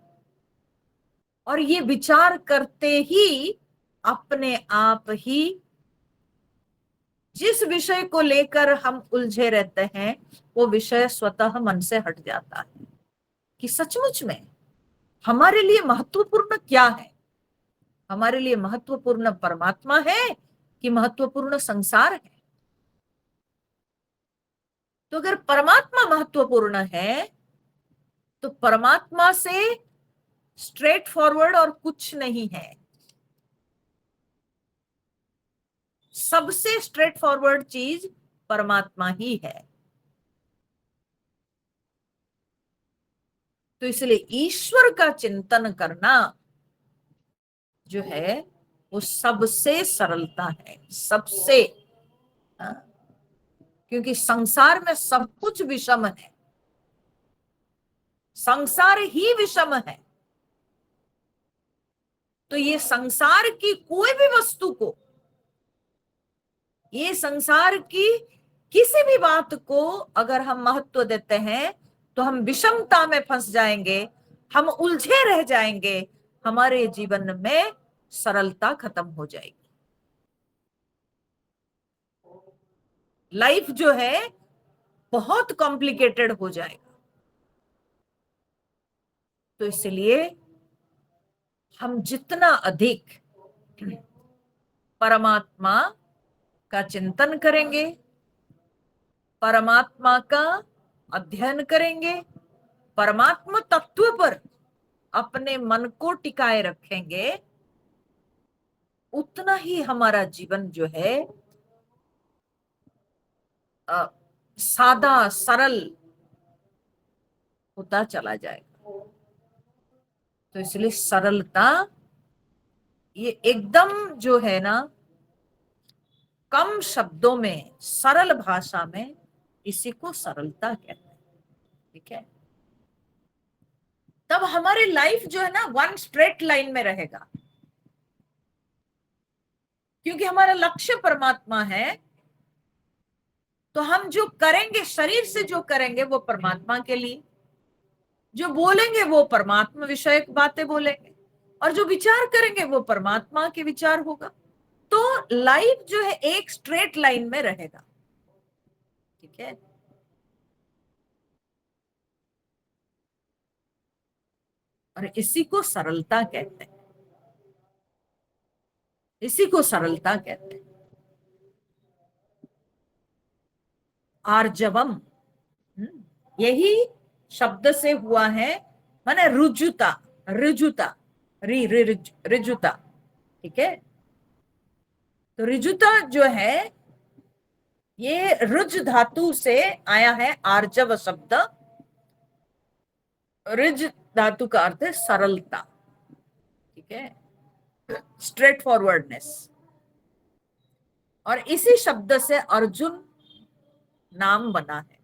और ये विचार करते ही अपने आप ही जिस विषय को लेकर हम उलझे रहते हैं वो विषय स्वतः मन से हट जाता है कि सचमुच में हमारे लिए महत्वपूर्ण क्या है। हमारे लिए महत्वपूर्ण परमात्मा है कि महत्वपूर्ण संसार है? तो अगर परमात्मा महत्वपूर्ण है तो परमात्मा से स्ट्रेट फॉरवर्ड और कुछ नहीं है। सबसे स्ट्रेट फॉरवर्ड चीज परमात्मा ही है। तो इसलिए ईश्वर का चिंतन करना जो है वो सबसे सरलता है, सबसे। हाँ, क्योंकि संसार में सब कुछ विषम है, संसार ही विषम है। तो ये संसार की कोई भी वस्तु को, ये संसार की किसी भी बात को अगर हम महत्व देते हैं तो हम विषमता में फंस जाएंगे, हम उलझे रह जाएंगे, हमारे जीवन में सरलता खत्म हो जाएगी। लाइफ जो है बहुत कॉम्प्लिकेटेड हो जाएगा। तो इसलिए हम जितना अधिक परमात्मा का चिंतन करेंगे, परमात्मा का अध्ययन करेंगे, परमात्मा तत्व पर अपने मन को टिकाए रखेंगे, उतना ही हमारा जीवन जो है सादा सरल होता चला जाएगा। तो इसलिए सरलता ये एकदम जो है ना, कम शब्दों में सरल भाषा में इसी को सरलता कहते हैं। ठीक है, तब हमारी लाइफ जो है ना वन स्ट्रेट लाइन में रहेगा, क्योंकि हमारा लक्ष्य परमात्मा है। तो हम जो करेंगे, शरीर से जो करेंगे वो परमात्मा के लिए, जो बोलेंगे वो परमात्मा विषयक बातें बोलेंगे, और जो विचार करेंगे वो परमात्मा के विचार होगा। तो लाइफ जो है एक स्ट्रेट लाइन में रहेगा। ठीक है, और इसी को सरलता कहते हैं, इसी को सरलता कहते हैं। आर्जवम, यही शब्द से हुआ है, माने रुजुता, रिजुता, रिजुता, ठीक है। तो रिजुता जो है ये रुज धातु से आया है, आर्जव शब्द। रिज धातु का अर्थ है सरलता, ठीक है, स्ट्रेट फॉरवर्डनेस। और इसी शब्द से अर्जुन नाम बना है,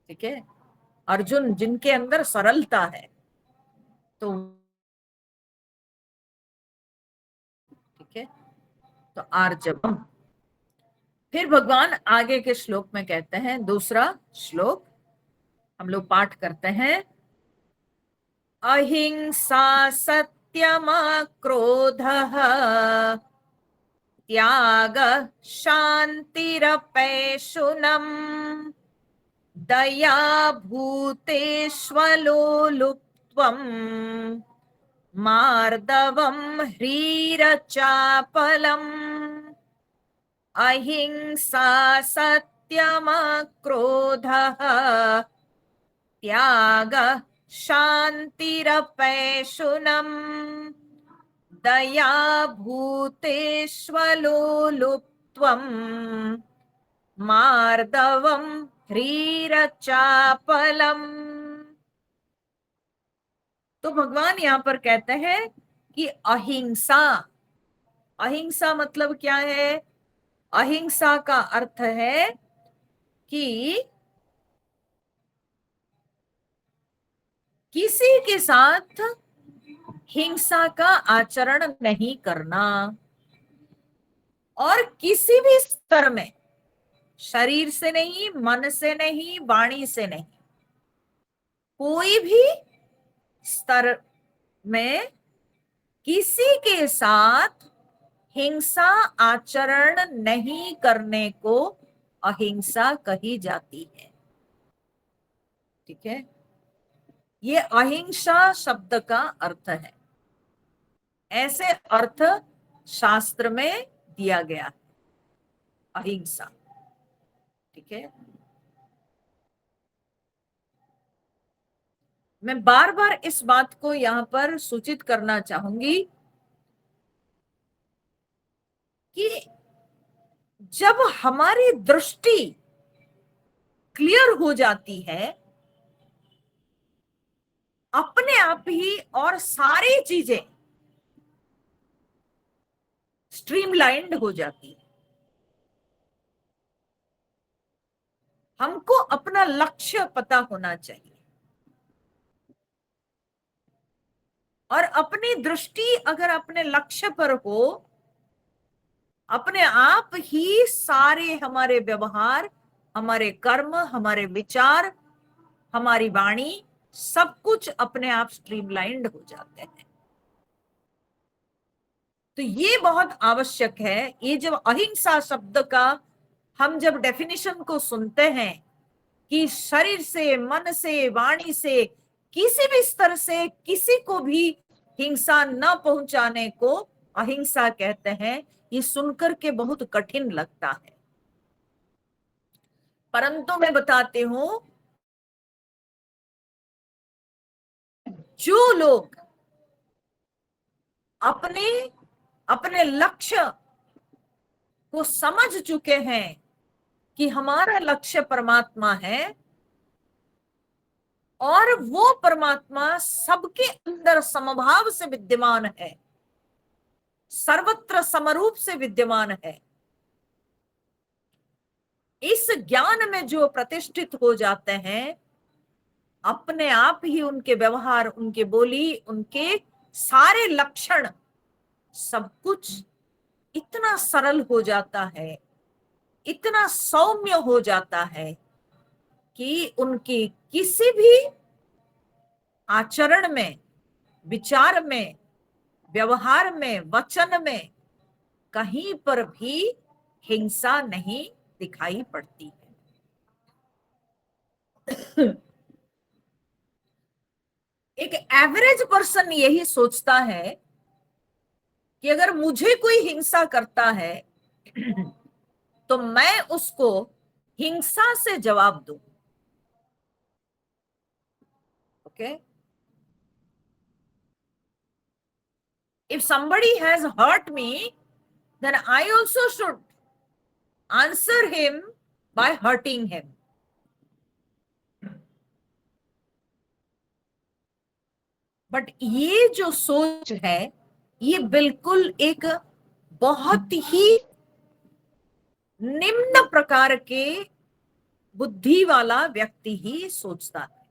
ठीक है। अर्जुन जिनके अंदर सरलता है, तो ठीक है, तो आर्जवम। फिर भगवान आगे के श्लोक में कहते हैं, दूसरा श्लोक हम लोग पाठ करते हैं। अहिंसा सत्यमा क्रोधः त्याग शांतिरपैशुनम् दया भूतेष्वलोलुप्त्वम् मार्दवम् ह्रीरचापलम् अहिंसा सत्यमा क्रोधः त्याग शांतिरपैशुनम् दया भूतेष्वलोलुप्त्वम् मार्दवम् ह्रीरचापलम्। तो भगवान यहाँ पर कहते हैं कि अहिंसा, अहिंसा मतलब क्या है? अहिंसा का अर्थ है कि किसी के साथ हिंसा का आचरण नहीं करना, और किसी भी स्तर में, शरीर से नहीं, मन से नहीं, वाणी से नहीं, कोई भी स्तर में किसी के साथ हिंसा आचरण नहीं करने को अहिंसा कही जाती है, ठीक है। ये अहिंसा शब्द का अर्थ है, ऐसे अर्थ शास्त्र में दिया गया, अहिंसा, ठीक है। मैं बार बार इस बात को यहां पर सूचित करना चाहूंगी कि जब हमारी दृष्टि क्लियर हो जाती है, अपने आप ही और सारी चीजें स्ट्रीमलाइंड हो जाती है। हमको अपना लक्ष्य पता होना चाहिए, और अपनी दृष्टि अगर अपने लक्ष्य पर हो, अपने आप ही सारे हमारे व्यवहार, हमारे कर्म, हमारे विचार, हमारी वाणी, सब कुछ अपने आप स्ट्रीमलाइंड हो जाते हैं। तो ये बहुत आवश्यक है। ये जब अहिंसा शब्द का हम जब डेफिनेशन को सुनते हैं कि शरीर से, मन से, वाणी से, किसी भी स्तर से किसी को भी हिंसा न पहुंचाने को अहिंसा कहते हैं, ये सुनकर के बहुत कठिन लगता है। परंतु मैं बताती हूं, जो लोग अपने अपने लक्ष्य को समझ चुके हैं कि हमारा लक्ष्य परमात्मा है, और वो परमात्मा सबके अंदर समभाव से विद्यमान है, सर्वत्र समरूप से विद्यमान है, इस ज्ञान में जो प्रतिष्ठित हो जाते हैं, अपने आप ही उनके व्यवहार, उनके बोली, उनके सारे लक्षण, सब कुछ इतना सरल हो जाता है, इतना सौम्य हो जाता है कि उनकी किसी भी आचरण में, विचार में, व्यवहार में, वचन में कहीं पर भी हिंसा नहीं दिखाई पड़ती है। एक एवरेज पर्सन यही सोचता है कि अगर मुझे कोई हिंसा करता है तो मैं उसको हिंसा से जवाब दूं. Okay, if somebody has hurt me, then I also should answer him by hurting him. But ये जो सोच है ये बिल्कुल एक बहुत ही निम्न प्रकार के बुद्धि वाला व्यक्ति ही सोचता है,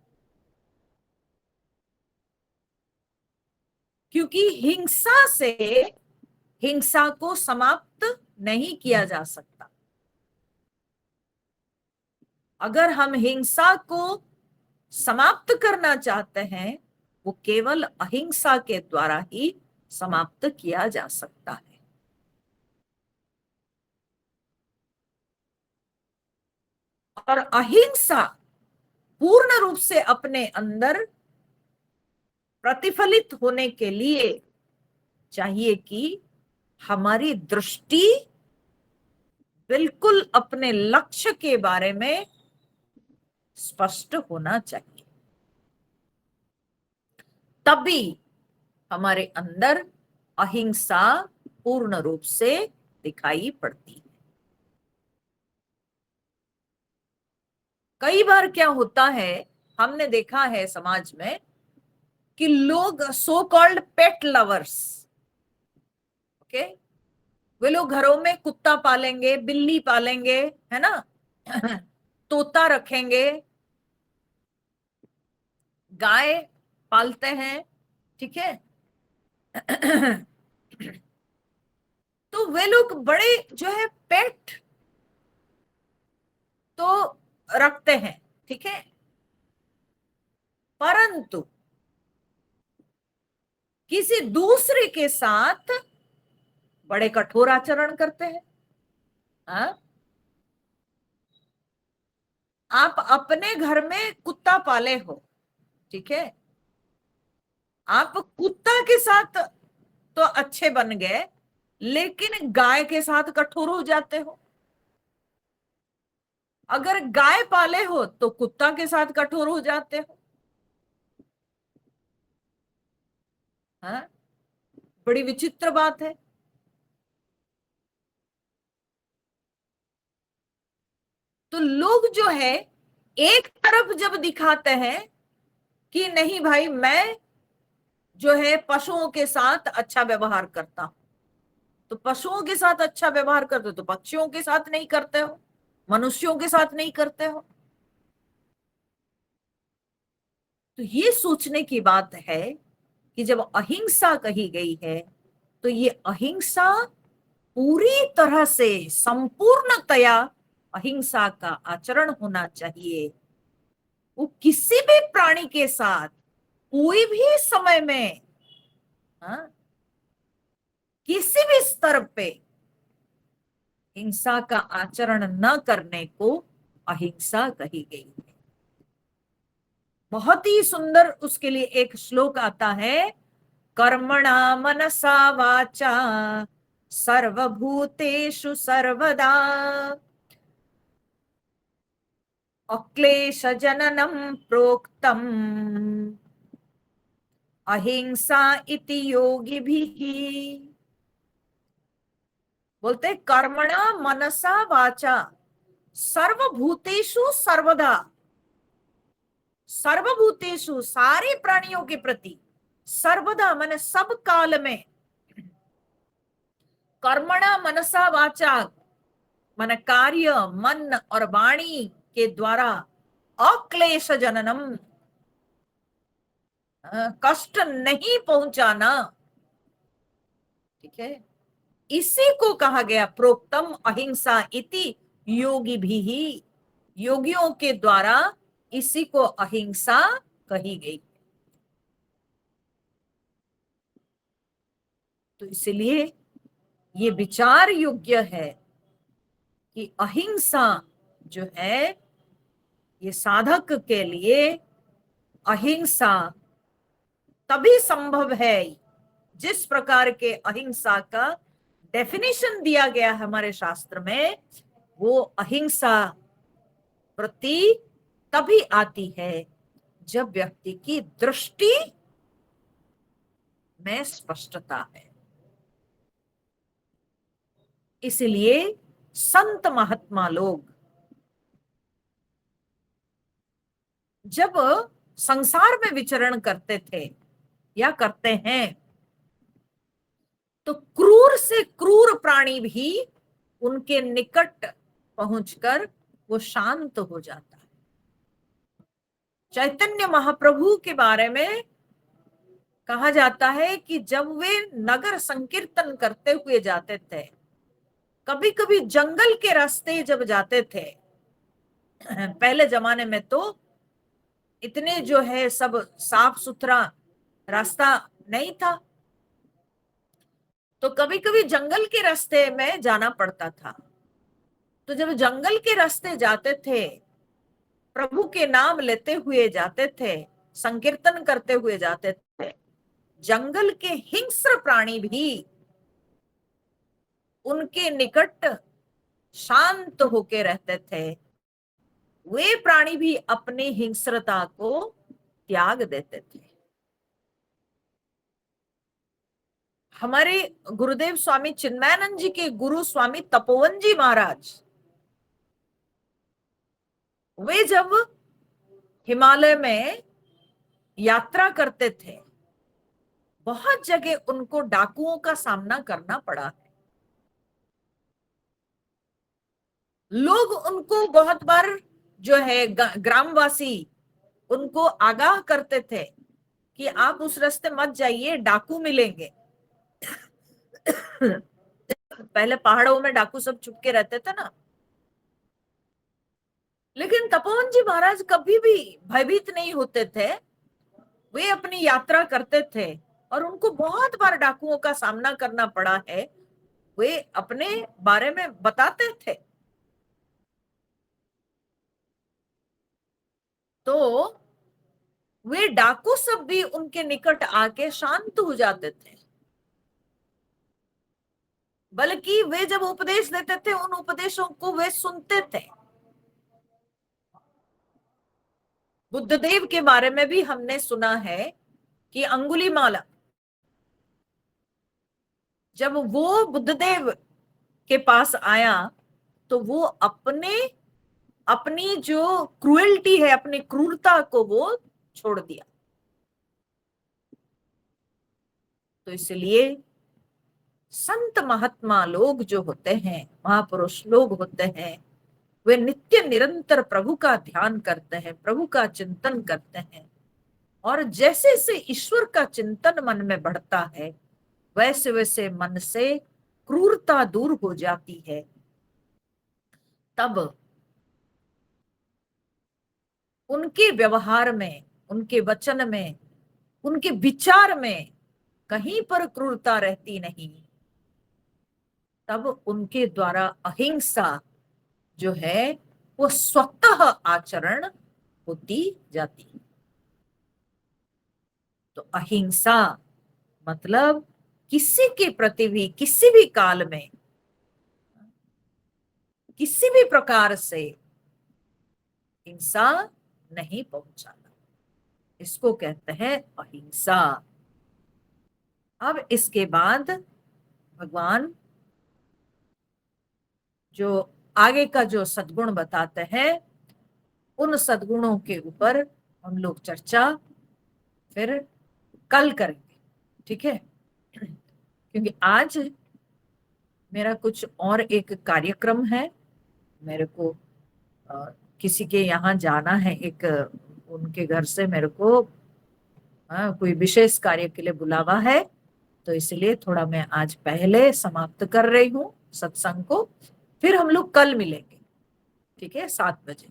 क्योंकि हिंसा से हिंसा को समाप्त नहीं किया जा सकता. अगर हम हिंसा को समाप्त करना चाहते हैं वो केवल अहिंसा के द्वारा ही समाप्त किया जा सकता है. और अहिंसा पूर्ण रूप से अपने अंदर प्रतिफलित होने के लिए चाहिए कि हमारी दृष्टि बिल्कुल अपने लक्ष्य के बारे में स्पष्ट होना चाहिए. तभी हमारे अंदर अहिंसा पूर्ण रूप से दिखाई पड़ती है. कई बार क्या होता है, हमने देखा है समाज में कि लोग so called pet lovers, okay, वे लोग घरों में कुत्ता पालेंगे, बिल्ली पालेंगे, है ना, तोता रखेंगे, गाय पालते हैं, ठीक है. तो वे लोग बड़े जो है पेट तो रखते हैं, ठीक है, परंतु किसी दूसरे के साथ बड़े कठोर आचरण करते हैं. हाँ? आप अपने घर में कुत्ता पाले हो, ठीक है, आप कुत्ता के साथ तो अच्छे बन गए लेकिन गाय के साथ कठोर हो जाते हो. अगर गाय पाले हो तो कुत्ता के साथ कठोर हो जाते हो. हाँ? बड़ी विचित्र बात है. तो लोग जो है एक तरफ जब दिखाते हैं कि नहीं भाई मैं जो है पशुओं के साथ अच्छा व्यवहार करता हूं, तो पशुओं के साथ अच्छा व्यवहार करते हो तो पक्षियों के साथ नहीं करते हो, मनुष्यों के साथ नहीं करते हो. तो ये सोचने की बात है कि जब अहिंसा कही गई है तो ये अहिंसा पूरी तरह से संपूर्णतया अहिंसा का आचरण होना चाहिए. वो किसी भी प्राणी के साथ कोई भी समय में, हाँ, किसी भी स्तर पे हिंसा का आचरण न करने को अहिंसा कही गई है. बहुत ही सुंदर उसके लिए एक श्लोक आता है, कर्मणा मनसा वाचा सर्वभूतेषु सर्वदा अक्लेश जननम प्रोक्तम अहिंसा इति योगिभिः. बोलते कर्मणा मनसा वाचा सर्वभूतेषु सर्वदा, सर्वभूतेषु सारे प्राणियों के प्रति, सर्वदा माने सब काल में, कर्मणा मनसा वाचा मन कार्य मन और वाणी के द्वारा अक्लेश जननम, कष्ट नहीं पहुंचाना, ठीक है, इसी को कहा गया प्रोक्तम अहिंसा इति योगी भी ही, योगियों के द्वारा इसी को अहिंसा कही गई. तो इसलिए ये विचार योग्य है कि अहिंसा जो है ये साधक के लिए अहिंसा तभी संभव है। जिस प्रकार के अहिंसा का डेफिनेशन दिया गया है हमारे शास्त्र में, वो अहिंसा वृत्ति तभी आती है जब व्यक्ति की दृष्टि में स्पष्टता है। इसलिए संत महात्मा लोग जब संसार में विचरण करते थे या करते हैं, तो क्रूर से क्रूर प्राणी भी उनके निकट पहुंचकर वो शांत हो जाता है। चैतन्य महाप्रभु के बारे में कहा जाता है कि जब वे नगर संकीर्तन करते हुए जाते थे, कभी कभी जंगल के रास्ते जब जाते थे, पहले जमाने में तो इतने जो है सब साफ सुथरा रास्ता नहीं था, तो कभी कभी जंगल के रास्ते में जाना पड़ता था। तो जब जंगल के रास्ते जाते थे, प्रभु के नाम लेते हुए जाते थे, संकीर्तन करते हुए जाते थे, जंगल के हिंस्र प्राणी भी उनके निकट शांत होके रहते थे। वे प्राणी भी अपनी हिंस्रता को त्याग देते थे। हमारे गुरुदेव स्वामी चिन्मयानंद जी के गुरु स्वामी तपोवन जी महाराज, वे जब हिमालय में यात्रा करते थे, बहुत जगह उनको डाकुओं का सामना करना पड़ा है। लोग उनको बहुत बार जो है ग्रामवासी उनको आगाह करते थे कि आप उस रास्ते मत जाइए, डाकू मिलेंगे। पहले पहाड़ों में डाकू सब छुपके रहते थे ना, लेकिन तपोवन जी महाराज कभी भी भयभीत नहीं होते थे। वे अपनी यात्रा करते थे और उनको बहुत बार डाकुओं का सामना करना पड़ा है। वे अपने बारे में बताते थे। तो वे डाकू सब भी उनके निकट आके शांत हो जाते थे। बल्कि वे जब उपदेश देते थे, उन उपदेशों को वे सुनते थे। बुद्धदेव के बारे में भी हमने सुना है कि अंगुलीमाला, जब वो बुद्धदेव के पास आया, तो वो अपनी जो क्रूएल्टी है, अपनी क्रूरता को वो छोड़ दिया। तो इसलिए संत महात्मा लोग जो होते हैं, महापुरुष लोग होते हैं, वे नित्य निरंतर प्रभु का ध्यान करते हैं, प्रभु का चिंतन करते हैं। और जैसे जैसे ईश्वर का चिंतन मन में बढ़ता है, वैसे वैसे मन से क्रूरता दूर हो जाती है। तब उनके व्यवहार में, उनके वचन में, उनके विचार में कहीं पर क्रूरता रहती नहीं। तब उनके द्वारा अहिंसा जो है वो स्वतः आचरण होती जाती है। तो अहिंसा मतलब किसी के प्रति भी, किसी भी काल में, किसी भी प्रकार से हिंसा नहीं पहुंचाना, इसको कहते हैं अहिंसा। अब इसके बाद भगवान जो आगे का जो सद्गुण बताते हैं, उन सद्गुणों के ऊपर हम लोग चर्चा फिर कल करेंगे, ठीक है? क्योंकि आज मेरा कुछ और एक कार्यक्रम है, मेरे को किसी के यहाँ जाना है, एक उनके घर से मेरे को कोई विशेष कार्य के लिए बुलावा है। तो इसलिए थोड़ा मैं आज पहले समाप्त कर रही हूँ सत्संग को, फिर हम लोग कल मिलेंगे, ठीक है, 7 बजे।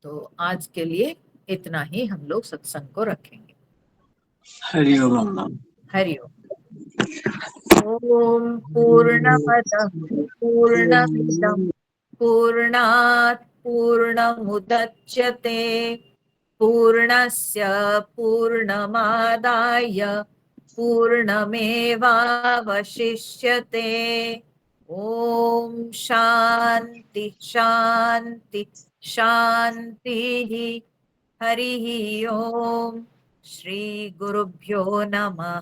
तो आज के लिए इतना ही हम लोग सत्संग को रखेंगे। हरिओम। हरिओम। ओम पूर्णमदः पूर्णमिदं पूर्णात् पूर्णमुदच्यते पूर्णस्य पूर्णमादाय पूर्णमेवावशिष्यते। ओम शांति शांति शांति। हरि ओम। श्री गुरुभ्यो नमः।